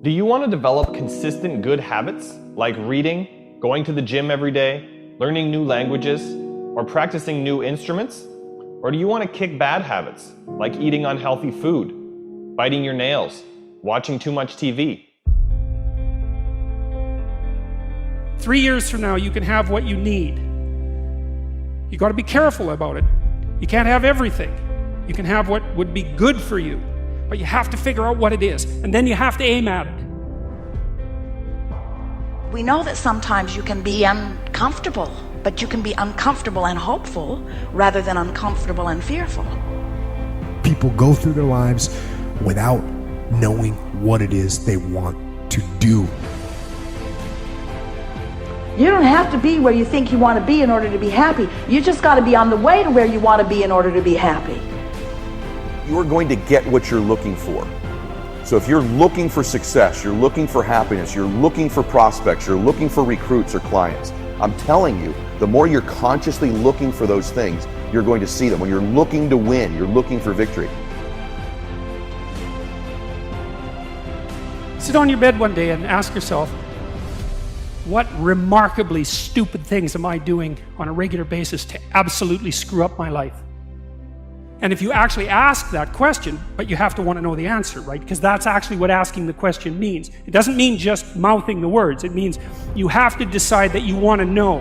Do you want to develop consistent good habits like reading, going to the gym every day, learning new languages, or practicing new instruments? Or do you want to kick bad habits like eating unhealthy food, biting your nails, watching too much TV? 3 years from now, you can have what you need. You got to be careful about it. You can't have everything. You can have what would be good for you, but you have to figure out what it is, and then you have to aim at it. We know that sometimes you can be uncomfortable, but you can be uncomfortable and hopeful rather than uncomfortable and fearful. People go through their lives without knowing what it is they want to do. You don't have to be where you think you want to be in order to be happy. You just got to be on the way to where you want to be in order to be happy. You're going to get what you're looking for. So if you're looking for success, you're looking for happiness, you're looking for prospects, you're looking for recruits or clients, I'm telling you, the more you're consciously looking for those things, you're going to see them. When you're looking to win, you're looking for victory. Sit on your bed one day and ask yourself, what remarkably stupid things am I doing on a regular basis to absolutely screw up my life? And if you actually ask that question, but you have to want to know the answer, right? Because that's actually what asking the question means. It doesn't mean just mouthing the words. It means you have to decide that you want to know.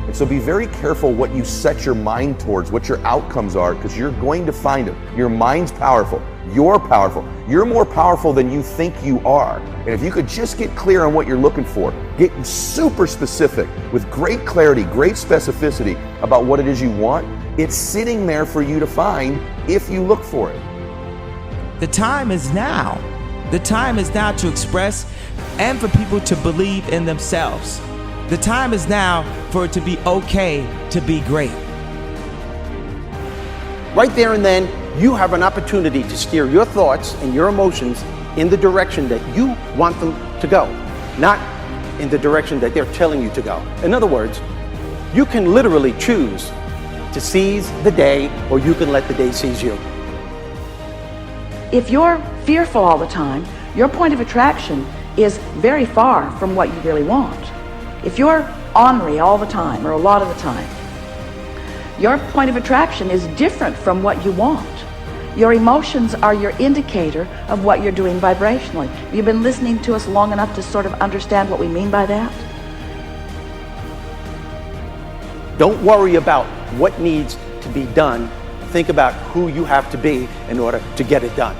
And so be very careful what you set your mind towards, what your outcomes are, because you're going to find them. Your mind's powerful. You're powerful. You're more powerful than you think you are. And if you could just get clear on what you're looking for, get super specific with great clarity, great specificity about what it is you want, it's sitting there for you to find if you look for it. The time is now. The time is now to express and for people to believe in themselves. The time is now for it to be okay to be great. Right there and then, you have an opportunity to steer your thoughts and your emotions in the direction that you want them to go, not in the direction that they're telling you to go. In other words, you can literally choose to seize the day, or you can let the day seize you. If you're fearful all the time, your point of attraction is very far from what you really want. If you're ornery all the time, or a lot of the time, your point of attraction is different from what you want. Your emotions are your indicator of what you're doing vibrationally. Have you been listening to us long enough to sort of understand what we mean by that? Don't worry about what needs to be done. Think about who you have to be in order to get it done.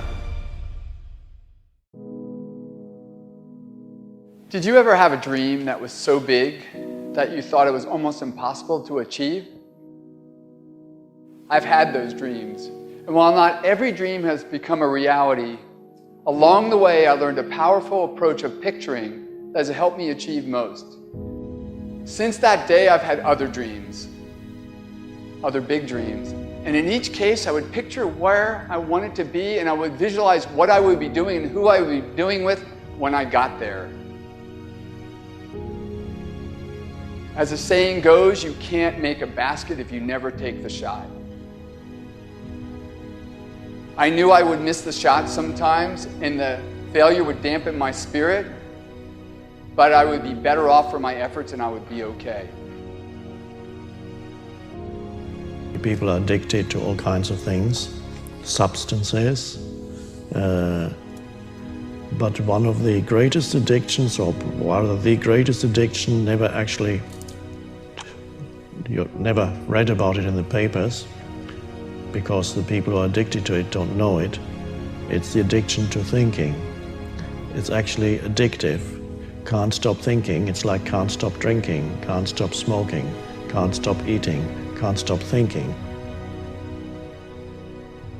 Did you ever have a dream that was so big that you thought it was almost impossible to achieve? I've had those dreams. And while not every dream has become a reality, along the way I learned a powerful approach of picturing that has helped me achieve most. Since that day, I've had other dreams, other big dreams. And in each case, I would picture where I wanted to be, and I would visualize what I would be doing and who I would be doing with when I got there. As the saying goes, you can't make a basket if you never take the shot. I knew I would miss the shot sometimes, and the failure would dampen my spirit, but I would be better off for my efforts and I would be okay. People are addicted to all kinds of things, substances, but one of the greatest addictions, or rather the greatest addiction, you never read about it in the papers, because the people who are addicted to it don't know it. It's the addiction to thinking. It's actually addictive. Can't stop thinking. It's like can't stop drinking, can't stop smoking, can't stop eating, can't stop thinking.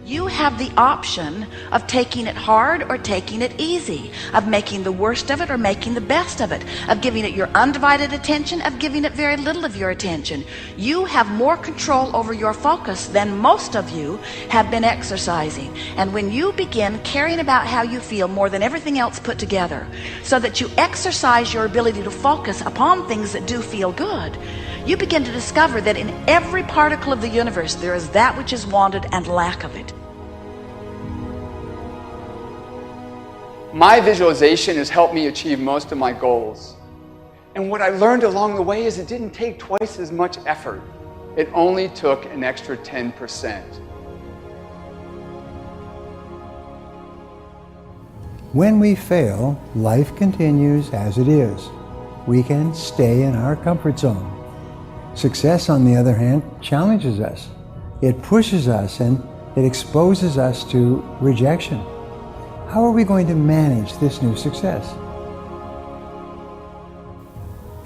You have the option of taking it hard or taking it easy, of making the worst of it or making the best of it, of giving it your undivided attention, of giving it very little of your attention. You have more control over your focus than most of you have been exercising. And when you begin caring about how you feel more than everything else put together, so that you exercise your ability to focus upon things that do feel good, you begin to discover that in every particle of the universe there is that which is wanted and lack of it. My visualization has helped me achieve most of my goals. And what I learned along the way is it didn't take twice as much effort. It only took an extra 10%. When we fail, life continues as it is. We can stay in our comfort zone. Success, on the other hand, challenges us. It pushes us and it exposes us to rejection. How are we going to manage this new success?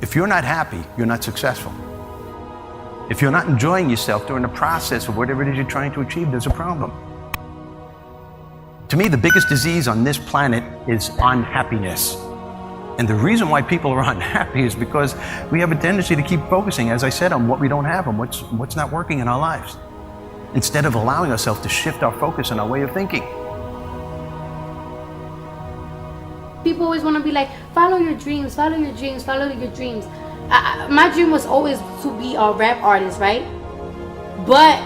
If you're not happy, you're not successful. If you're not enjoying yourself during the process of whatever it is you're trying to achieve, there's a problem. To me, the biggest disease on this planet is unhappiness. And the reason why people are unhappy is because we have a tendency to keep focusing, as I said, on what we don't have and what's not working in our lives, instead of allowing ourselves to shift our focus and our way of thinking. People always want to be like, follow your dreams, follow your dreams, follow your dreams. My dream was always to be a rap artist, right? But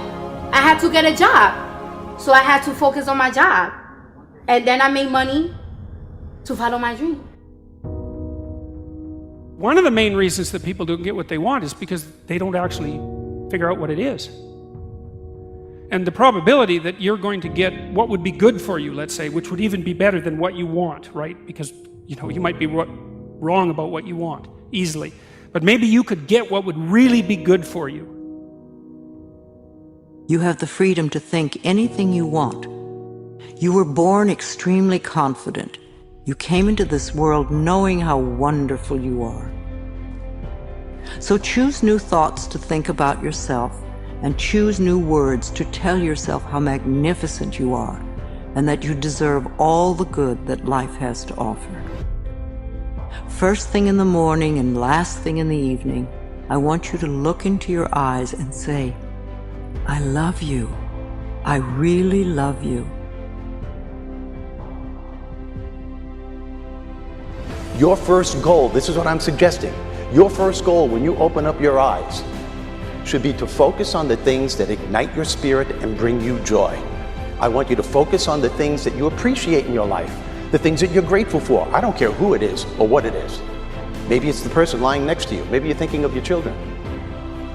I had to get a job. So I had to focus on my job. And then I made money to follow my dream. One of the main reasons that people don't get what they want is because they don't actually figure out what it is. And the probability that you're going to get what would be good for you, let's say, which would even be better than what you want, right? Because, you might be wrong about what you want easily. But maybe you could get what would really be good for you. You have the freedom to think anything you want. You were born extremely confident. You came into this world knowing how wonderful you are. So choose new thoughts to think about yourself, and choose new words to tell yourself how magnificent you are, and that you deserve all the good that life has to offer. First thing in the morning and last thing in the evening, I want you to look into your eyes and say, I love you. I really love you. Your first goal, this is what I'm suggesting, your first goal when you open up your eyes should be to focus on the things that ignite your spirit and bring you joy. I want you to focus on the things that you appreciate in your life, the things that you're grateful for. I don't care who it is or what it is. Maybe it's the person lying next to you. Maybe you're thinking of your children.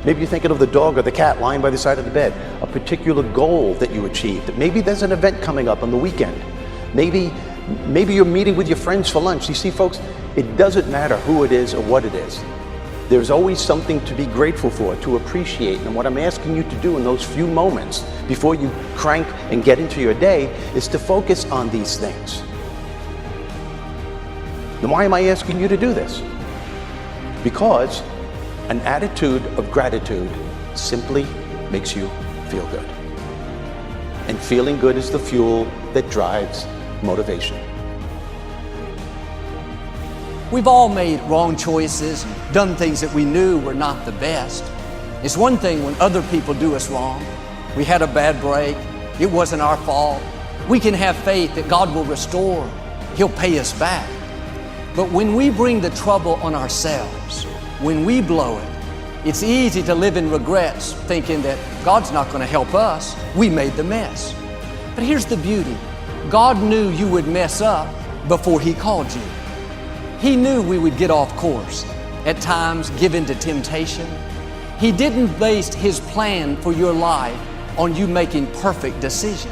Maybe you're thinking of the dog or the cat lying by the side of the bed, a particular goal that you achieved. Maybe there's an event coming up on the weekend. Maybe you're meeting with your friends for lunch. You see, folks, it doesn't matter who it is or what it is. There's always something to be grateful for, to appreciate. And what I'm asking you to do in those few moments before you crank and get into your day is to focus on these things. Then why am I asking you to do this? Because an attitude of gratitude simply makes you feel good. And feeling good is the fuel that drives motivation. We've all made wrong choices, done things that we knew were not the best. It's one thing when other people do us wrong. We had a bad break. It wasn't our fault. We can have faith that God will restore. He'll pay us back. But when we bring the trouble on ourselves, when we blow it, it's easy to live in regrets, thinking that God's not going to help us. We made the mess. But here's the beauty. God knew you would mess up before He called you. He knew we would get off course, at times give in to temptation. He didn't base His plan for your life on you making perfect decisions.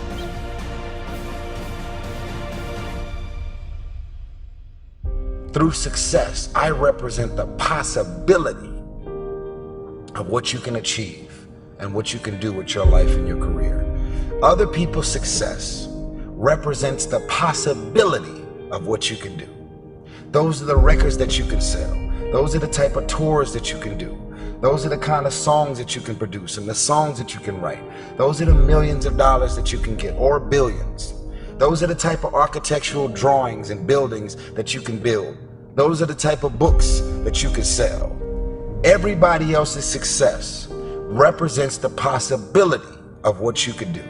Through success, I represent the possibility of what you can achieve and what you can do with your life and your career. Other people's success represents the possibility of what you can do. Those are the records that you can sell. Those are the type of tours that you can do. Those are the kind of songs that you can produce and the songs that you can write. Those are the millions of dollars that you can get, or billions. Those are the type of architectural drawings and buildings that you can build. Those are the type of books that you can sell. Everybody else's success represents the possibility of what you could do.